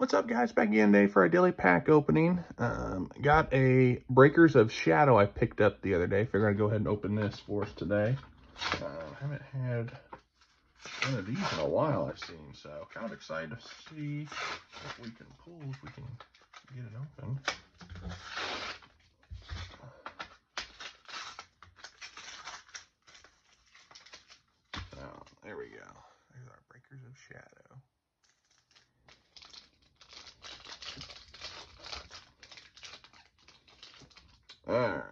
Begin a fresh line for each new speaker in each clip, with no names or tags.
What's up, guys? Back again today for a daily pack opening. Got a Breakers of Shadow I picked up the other day. Figured I'd go ahead and open this for us today. Haven't had one of these in a while, I've seen, so kind of excited to see if we can pull, if we can get it open. Oh, there we go. There's our Breakers of Shadow. Alright,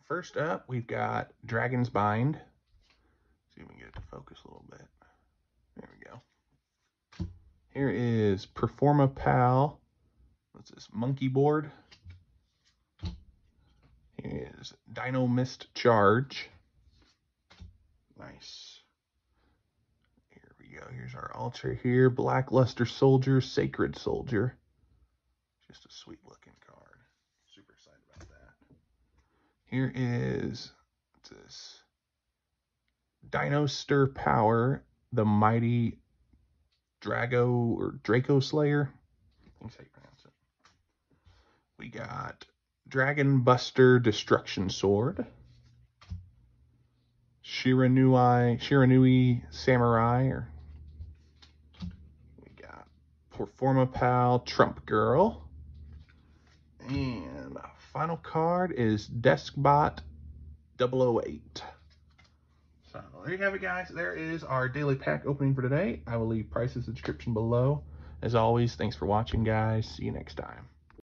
first up, we've got Dragon's Bind. See if we can get it to focus a little bit. There we go. Here is Performa Pal. What's this? Monkey Board. Here is Dino Mist Charge. Nice. Here we go. Here's our Ultra here. Blackluster Soldier, Sacred Soldier. Just a sweet looking card. Super excited about that. Here is, what's this? Dino Stir Power, the Mighty Draco Slayer. I think that's how you pronounce it. We got Dragon Buster Destruction Sword. Shiranui Samurai. We got Performa Pal Trump Girl. And final card is Deskbot 008. So there you have it, guys. There is our daily pack opening for today. I will leave prices in the description below. As always, thanks for watching, guys. See you next time.